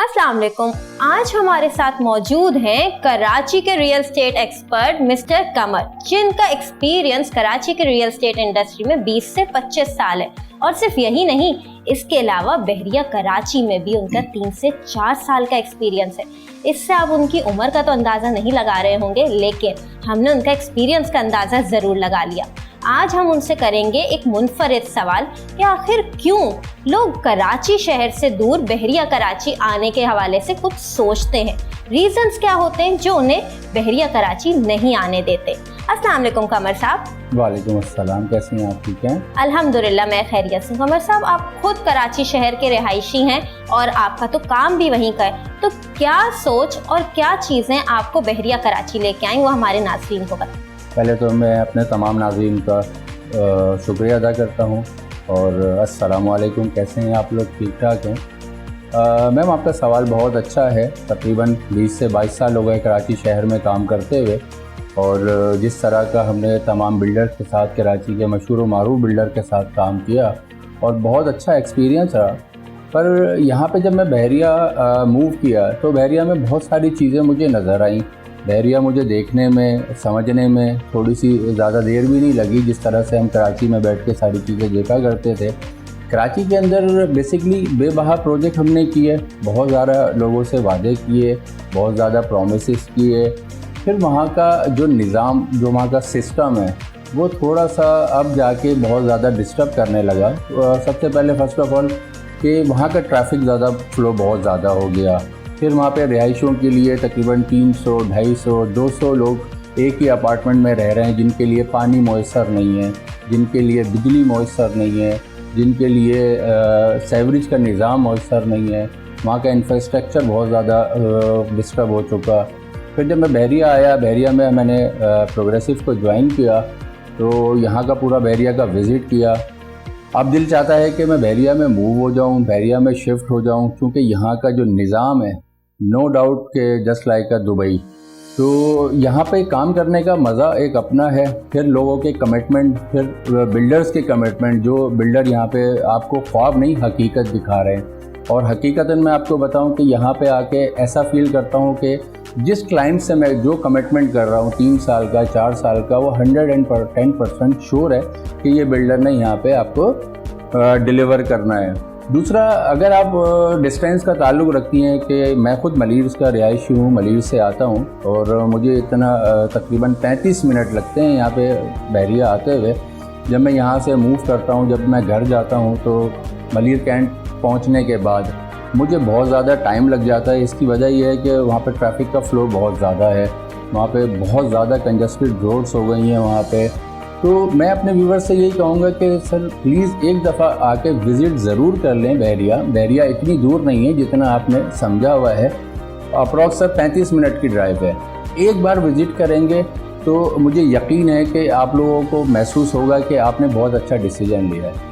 अस्सलाम वालेकुम। आज हमारे साथ मौजूद हैं कराची के रियल एस्टेट एक्सपर्ट मिस्टर कमर, जिनका एक्सपीरियंस कराची के रियल एस्टेट इंडस्ट्री में 20 से 25 साल है। और सिर्फ यही नहीं, इसके अलावा बहरिया कराची में भी उनका 3 से 4 साल का एक्सपीरियंस है। इससे आप उनकी उम्र का तो अंदाज़ा नहीं लगा रहे होंगे, लेकिन हमने उनका एक्सपीरियंस का अंदाज़ा ज़रूर लगा लिया। आज हम उनसे करेंगे एक मुनफरिद सवाल कि आखिर क्यों लोग कराची शहर से दूर बहरिया कराची आने के हवाले से कुछ सोचते हैं, रीजंस क्या होते हैं जो उन्हें बहरिया कराची नहीं आने देते। अस्सलाम वालेकुम कमर साहब। वालेकुम अस्सलाम, कैसे हैं आप? ठीक हैं? अल्हम्दुलिल्लाह मैं खैरियत से। कमर साहब, आप खुद कराची शहर के रिहायशी हैं और आपका तो काम भी वहीं का है, तो क्या सोच और क्या चीज़ें आपको बहरिया कराची लेके आई, वो हमारे नाज़रीन को बताएं। पहले तो मैं अपने तमाम नाज़रीन का शुक्रिया अदा करता हूं और अस्सलाम वालेकुम, कैसे हैं आप लोग? ठीक ठाक हैं? मैम, आपका सवाल बहुत अच्छा है। तकरीबन 20 से 22 साल हो गए कराची शहर में काम करते हुए, और जिस तरह का हमने तमाम बिल्डर्स के साथ, कराची के मशहूर व मारूफ बिल्डर के साथ काम किया और बहुत अच्छा एक्सपीरियंस रहा। पर यहाँ पे जब मैं बहरिया मूव किया तो बहरिया में बहुत सारी चीज़ें मुझे नज़र आईं। बहरिया मुझे देखने में, समझने में थोड़ी सी ज़्यादा देर भी नहीं लगी, जिस तरह से हम कराची में बैठ के सारी चीज़ें देखा करते थे। कराची के अंदर बेसिकली बेबहा प्रोजेक्ट हमने किए, बहुत ज़्यादा लोगों से वादे किए, बहुत ज़्यादा प्रोमिसेस किए। फिर वहाँ का जो निज़ाम, जो वहाँ का सिस्टम है, वो थोड़ा सा अब जाके बहुत ज़्यादा डिस्टर्ब करने लगा। सबसे पहले फर्स्ट ऑफ ऑल कि वहाँ का ट्रैफिक ज़्यादा फ्लो बहुत ज़्यादा हो गया। फिर वहाँ पे रिहाइशों के लिए तकरीबन 300, 250, 200 लोग एक ही अपार्टमेंट में रह रहे हैं, जिनके लिए पानी मुयस्सर नहीं है, जिनके लिए बिजली मुयस्सर नहीं है, जिनके लिए सेवरेज का निज़ाम मुयस्सर नहीं है। वहाँ का इंफ्रास्ट्रक्चर बहुत ज़्यादा डिस्टर्ब हो चुका। फिर जब मैं बहरिया आया, बहरिया में मैंने प्रोग्रेसिव को ज्वाइन किया, तो यहाँ का पूरा बहरिया का विज़िट किया। अब दिल चाहता है कि मैं बहरिया में मूव हो जाऊँ, बहरिया में शिफ्ट हो जाऊँ, क्योंकि यहाँ का जो निज़ाम है, नो डाउट के जस्ट लाइक अ दुबई। तो यहाँ पे काम करने का मज़ा एक अपना है। फिर लोगों के कमिटमेंट, फिर बिल्डर्स के कमिटमेंट, जो बिल्डर यहाँ पे आपको ख्वाब नहीं हकीकत दिखा रहे हैं। और हकीकतन मैं आपको बताऊँ कि यहाँ पे आके ऐसा फील करता हूँ कि जिस क्लाइंट से मैं जो कमिटमेंट कर रहा हूँ 3 साल का, 4 साल का, वो 110% श्योर है कि ये बिल्डर ने यहाँ पे आपको डिलीवर करना है। दूसरा, अगर आप डिस्टेंस का ताल्लुक़ रखती हैं कि मैं ख़ुद मलीर्स का रिहायशी हूँ, मलीर्स से आता हूँ, और मुझे इतना तकरीबन 35 मिनट लगते हैं यहाँ पे बहरिया आते हुए। जब मैं यहाँ से मूव करता हूँ, जब मैं घर जाता हूँ, तो मलीर कैंट पहुँचने के बाद मुझे बहुत ज़्यादा टाइम लग जाता है। इसकी वजह यह है कि वहाँ पे ट्रैफिक का फ़्लो बहुत ज़्यादा है, वहाँ पे बहुत ज़्यादा कंजस्टेड रोड्स हो गई हैं वहाँ पे। तो मैं अपने व्यूवर्स से यही कहूँगा कि सर प्लीज़ एक दफ़ा आके विज़िट ज़रूर कर लें बहरिया। बहरिया इतनी दूर नहीं है जितना आपने समझा हुआ है, अप्रॉक्स 35 मिनट की ड्राइव है। एक बार विज़िट करेंगे तो मुझे यकीन है कि आप लोगों को महसूस होगा कि आपने बहुत अच्छा डिसीजन लिया है।